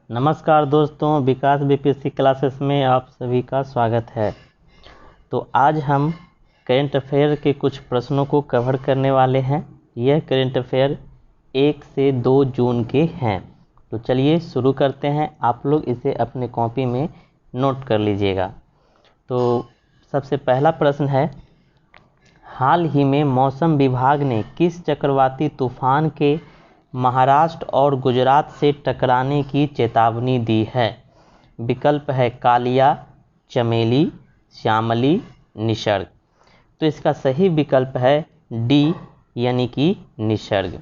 नमस्कार दोस्तों, विकास BPSC classes में आप सभी का स्वागत है। तो आज हम करेंट अफेयर के कुछ प्रश्नों को कवर करने वाले हैं। यह करेंट अफेयर 1 से 2 जून के हैं। तो चलिए शुरू करते हैं। आप लोग इसे अपने कॉपी में नोट कर लीजिएगा। तो सबसे पहला प्रश्न है, हाल ही में मौसम विभाग ने किस चक्रवाती तूफान के महाराष्ट्र और गुजरात से टकराने की चेतावनी दी है? विकल्प है कालिया, चमेली, श्यामली, निसर्ग। तो इसका सही विकल्प है डी यानी कि निसर्ग।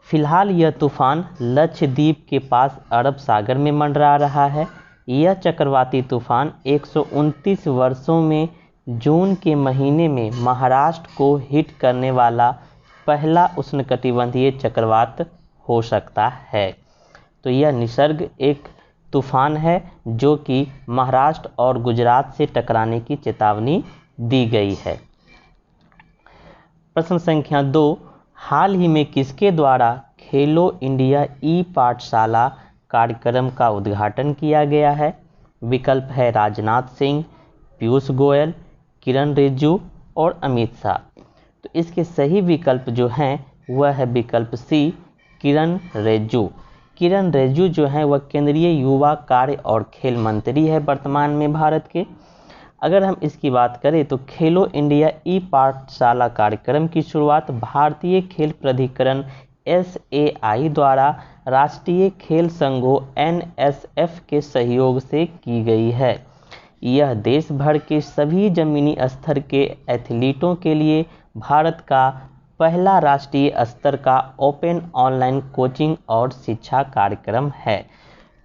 फिलहाल यह तूफान लक्षद्वीप के पास अरब सागर में मंडरा रहा है। यह चक्रवाती तूफान 129 वर्षों में जून के महीने में महाराष्ट्र को हिट करने वाला पहला उष्णकटिबंधीय चक्रवात हो सकता है। तो यह निसर्ग एक तूफान है जो कि महाराष्ट्र और गुजरात से टकराने की चेतावनी दी गई है। प्रश्न संख्या 2, हाल ही में किसके द्वारा खेलो इंडिया ई पाठशाला कार्यक्रम का उद्घाटन किया गया है? विकल्प है राजनाथ सिंह, पीयूष गोयल, किरण रिजिजू और अमित शाह। तो इसके सही विकल्प जो हैं वह है विकल्प सी, किरण रिजिजू। किरण रिजिजू जो हैं वह केंद्रीय युवा कार्य और खेल मंत्री है वर्तमान में भारत के। अगर हम इसकी बात करें तो खेलो इंडिया ई पाठशाला कार्यक्रम की शुरुआत भारतीय खेल प्राधिकरण SAI द्वारा राष्ट्रीय खेल संघों NSF के सहयोग से की गई है। यह देश भर के सभी जमीनी स्तर के एथलीटों के लिए भारत का पहला राष्ट्रीय स्तर का ओपन ऑनलाइन कोचिंग और शिक्षा कार्यक्रम है।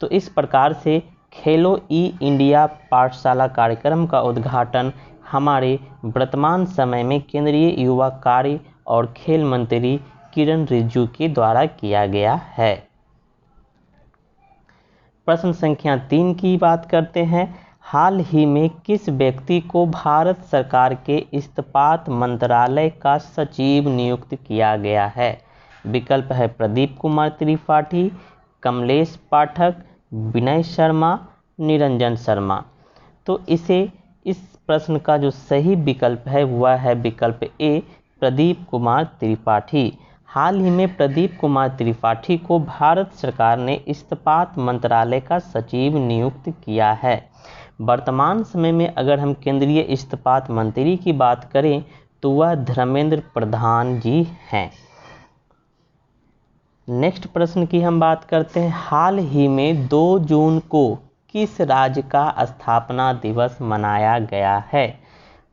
तो इस प्रकार से खेलो ई इंडिया पाठशाला कार्यक्रम का उद्घाटन हमारे वर्तमान समय में केंद्रीय युवा कार्य और खेल मंत्री किरण रिजिजू के द्वारा किया गया है। प्रश्न संख्या 3 की बात करते हैं। हाल ही में किस व्यक्ति को भारत सरकार के इस्पात मंत्रालय का सचिव नियुक्त किया गया है? विकल्प है प्रदीप कुमार त्रिपाठी, कमलेश पाठक, विनय शर्मा, निरंजन शर्मा। तो इस प्रश्न का जो सही विकल्प है वह है विकल्प ए, प्रदीप कुमार त्रिपाठी। हाल ही में प्रदीप कुमार त्रिपाठी को भारत सरकार ने इस्पात मंत्रालय का सचिव नियुक्त किया है। वर्तमान समय में अगर हम केंद्रीय इस्पात मंत्री की बात करें तो वह धर्मेंद्र प्रधान जी हैं। नेक्स्ट प्रश्न की हम बात करते हैं। हाल ही में 2 जून को किस राज्य का स्थापना दिवस मनाया गया है?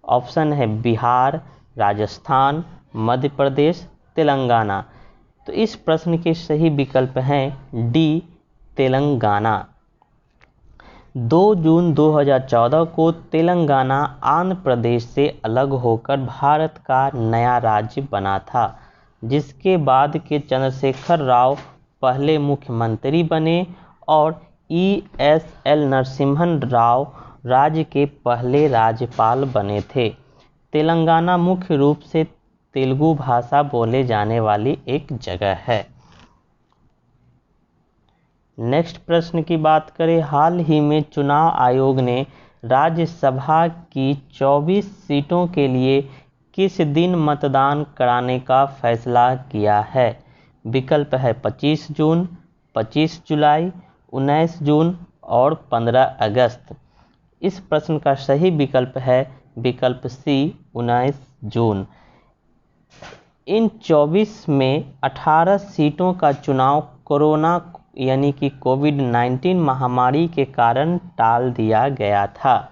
ऑप्शन है बिहार, राजस्थान, मध्य प्रदेश, तेलंगाना। तो इस प्रश्न के सही विकल्प हैं डी, तेलंगाना। 2 जून 2014 को तेलंगाना आंध्र प्रदेश से अलग होकर भारत का नया राज्य बना था, जिसके बाद के चंद्रशेखर राव पहले मुख्यमंत्री बने और ESL नरसिम्हन राव राज्य के पहले राज्यपाल बने थे। तेलंगाना मुख्य रूप से तेलुगु भाषा बोले जाने वाली एक जगह है। नेक्स्ट प्रश्न की बात करें। हाल ही में चुनाव आयोग ने राज्यसभा की 24 सीटों के लिए किस दिन मतदान कराने का फैसला किया है? विकल्प है 25 जून, 25 जुलाई, 19 जून और 15 अगस्त। इस प्रश्न का सही विकल्प है विकल्प सी, 19 जून। इन 24 में 18 सीटों का चुनाव कोरोना यानी कि कोविड-19 महामारी के कारण टाल दिया गया था।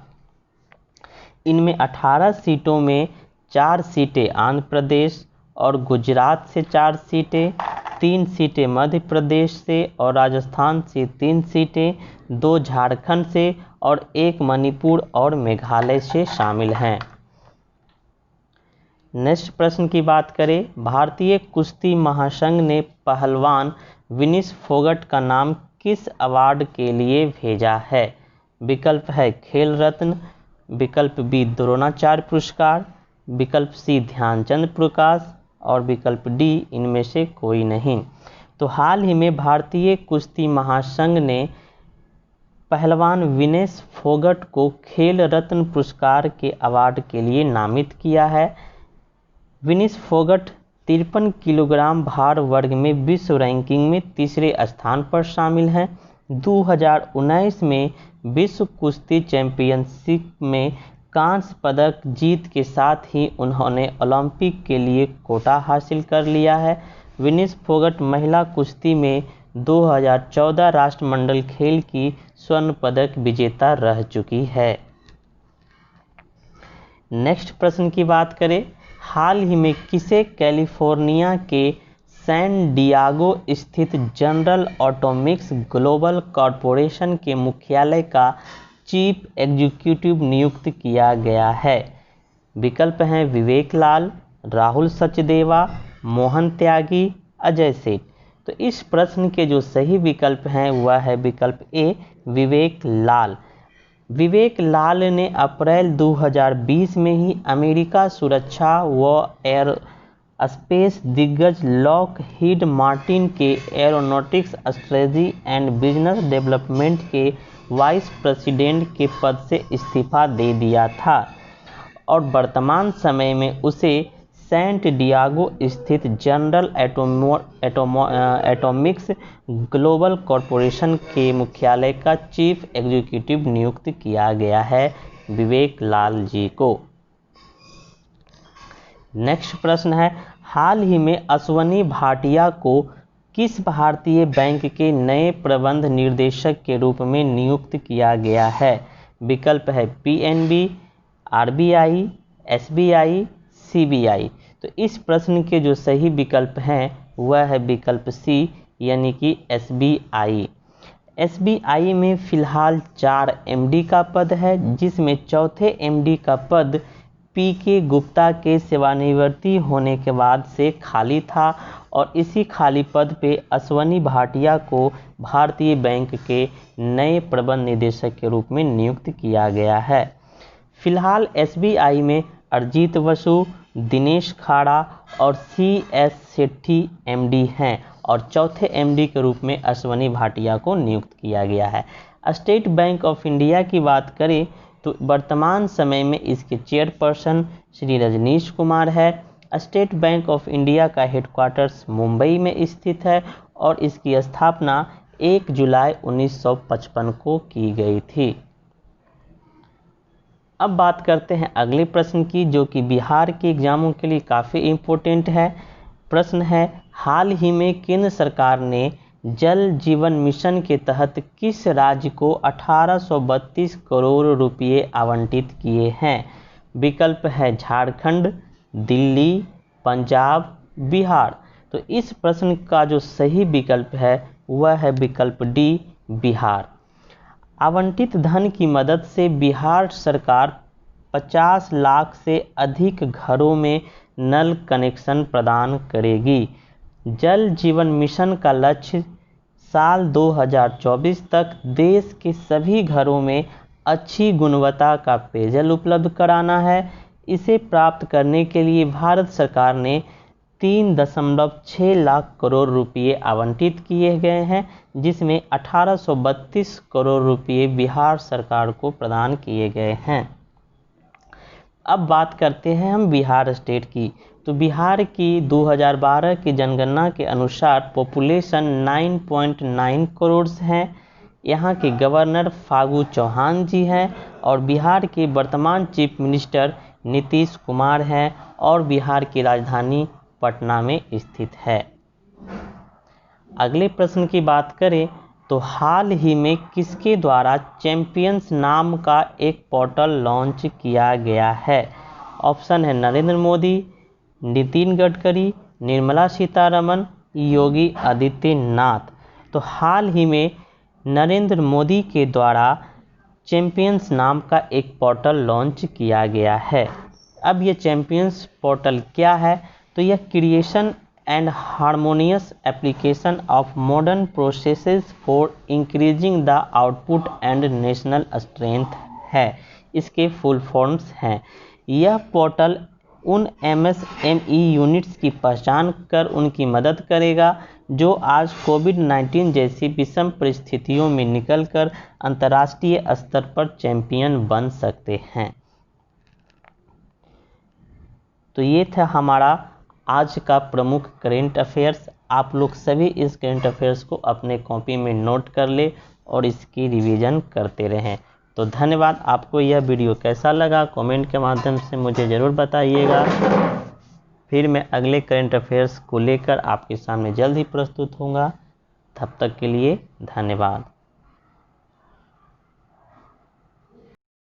इनमें 18 सीटों में 4 सीटें आंध्र प्रदेश और गुजरात से 4 सीटें, 3 सीटें मध्य प्रदेश से और राजस्थान से 3 सीटें, 2 झारखंड से और 1 मणिपुर और मेघालय से शामिल हैं। नेक्स्ट प्रश्न की बात करें। भारतीय कुश्ती महासंघ ने पहलवान विनेश फोगट का नाम किस अवार्ड के लिए भेजा है? विकल्प है खेल रत्न, विकल्प बी द्रोणाचार्य पुरस्कार, विकल्प सी ध्यानचंद पुरस्कार और विकल्प डी इनमें से कोई नहीं। तो हाल ही में भारतीय कुश्ती महासंघ ने पहलवान विनेश फोगट को खेल रत्न पुरस्कार के अवार्ड के लिए नामित किया है। विनेश फोगट 53 किलोग्राम भार वर्ग में विश्व रैंकिंग में तीसरे स्थान पर शामिल हैं। 2019 में विश्व कुश्ती चैंपियनशिप में कांस्य पदक जीत के साथ ही उन्होंने ओलंपिक के लिए कोटा हासिल कर लिया है। विनेश फोगट महिला कुश्ती में 2014 राष्ट्रमंडल खेल की स्वर्ण पदक विजेता रह चुकी है। नेक्स्ट प्रश्न की बात करें, हाल ही में किसे कैलिफोर्निया के सैन डियागो स्थित जनरल ऑटोमिक्स ग्लोबल कॉरपोरेशन के मुख्यालय का चीफ एग्जीक्यूटिव नियुक्त किया गया है? विकल्प हैं विवेक लाल, राहुल सचदेवा, मोहन त्यागी, अजय सेठ। तो इस प्रश्न के जो सही विकल्प हैं वह है विकल्प ए विवेक लाल। विवेक लाल ने अप्रैल 2020 में ही अमेरिका सुरक्षा व एयर स्पेस दिग्गज लॉकहीड मार्टिन के aeronautics strategy and business development के वाइस प्रेसिडेंट के पद से इस्तीफा दे दिया था और वर्तमान समय में उसे सेंट डियागो स्थित जनरल एटॉमिक्स ग्लोबल कॉरपोरेशन के मुख्यालय का चीफ एग्जीक्यूटिव नियुक्त किया गया है विवेक लाल जी को। नेक्स्ट प्रश्न है, हाल ही में अश्वनी भाटिया को किस भारतीय बैंक के नए प्रबंध निर्देशक के रूप में नियुक्त किया गया है? विकल्प है पीएनबी, आरबीआई, एसबीआई, सीबीआई। तो इस प्रश्न के जो सही विकल्प हैं वह है विकल्प सी यानी कि एसबीआई। एसबीआई में फिलहाल 4 एमडी का पद है, जिसमें चौथे एमडी का पद पीके गुप्ता के सेवानिवृत्ति होने के बाद से खाली था और इसी खाली पद पे अश्वनी भाटिया को भारतीय बैंक के नए प्रबंध निदेशक के रूप में नियुक्त किया गया है। फिलहाल एसबीआई में अरिजीत बसु, दिनेश खाड़ा और सीएस सेठी एमडी हैं और चौथे एमडी के रूप में अश्वनी भाटिया को नियुक्त किया गया है। स्टेट बैंक ऑफ इंडिया की बात करें तो वर्तमान समय में इसके चेयरपर्सन श्री रजनीश कुमार है। स्टेट बैंक ऑफ इंडिया का हेडक्वार्टर्स मुंबई में स्थित है और इसकी स्थापना 1 जुलाई 1955 को की गई थी। अब बात करते हैं अगले प्रश्न की, जो कि बिहार के एग्जामों के लिए काफ़ी इम्पोर्टेंट है। प्रश्न है, हाल ही में केंद्र सरकार ने जल जीवन मिशन के तहत किस राज्य को 1832 करोड़ रुपये आवंटित किए हैं? विकल्प है झारखंड, दिल्ली, पंजाब, बिहार। तो इस प्रश्न का जो सही विकल्प है वह है विकल्प डी बिहार। आवंटित धन की मदद से बिहार सरकार 50 लाख से अधिक घरों में नल कनेक्शन प्रदान करेगी। जल जीवन मिशन का लक्ष्य साल 2024 तक देश के सभी घरों में अच्छी गुणवत्ता का पेयजल उपलब्ध कराना है। इसे प्राप्त करने के लिए भारत सरकार ने 3.6 लाख करोड़ रुपये आवंटित किए गए हैं, जिसमें 1832 करोड़ रुपये बिहार सरकार को प्रदान किए गए हैं। अब बात करते हैं हम बिहार स्टेट की। तो बिहार की 2012 की जनगणना के अनुसार पॉपुलेशन 9.9 करोड़ हैं। यहाँ के गवर्नर फागू चौहान जी हैं और बिहार के वर्तमान चीफ मिनिस्टर नीतीश कुमार हैं और बिहार की राजधानी पटना में स्थित है। अगले प्रश्न की बात करें तो हाल ही में किसके द्वारा चैंपियंस नाम का एक पोर्टल लॉन्च किया गया है? ऑप्शन है नरेंद्र मोदी, नितिन गडकरी, निर्मला सीतारमण, योगी आदित्यनाथ। तो हाल ही में नरेंद्र मोदी के द्वारा चैंपियंस नाम का एक पोर्टल लॉन्च किया गया है। अब ये चैंपियंस पोर्टल क्या है? तो यह creation and harmonious application of modern processes for increasing the output and national strength है। इसके फुल फॉर्म्स हैं। यह पोर्टल उन एमएसएमई यूनिट्स की पहचान कर उनकी मदद करेगा जो आज कोविड-19 जैसी विषम परिस्थितियों में निकलकर अंतर्राष्ट्रीय स्तर पर चैंपियन बन सकते हैं। तो ये था हमारा आज का प्रमुख करेंट अफेयर्स। आप लोग सभी इस करेंट अफेयर्स को अपने कॉपी में नोट कर ले और इसकी रिवीजन करते रहें। तो धन्यवाद। आपको यह वीडियो कैसा लगा कमेंट के माध्यम से मुझे ज़रूर बताइएगा। फिर मैं अगले करेंट अफेयर्स को लेकर आपके सामने जल्द ही प्रस्तुत होऊंगा। तब तक के लिए धन्यवाद।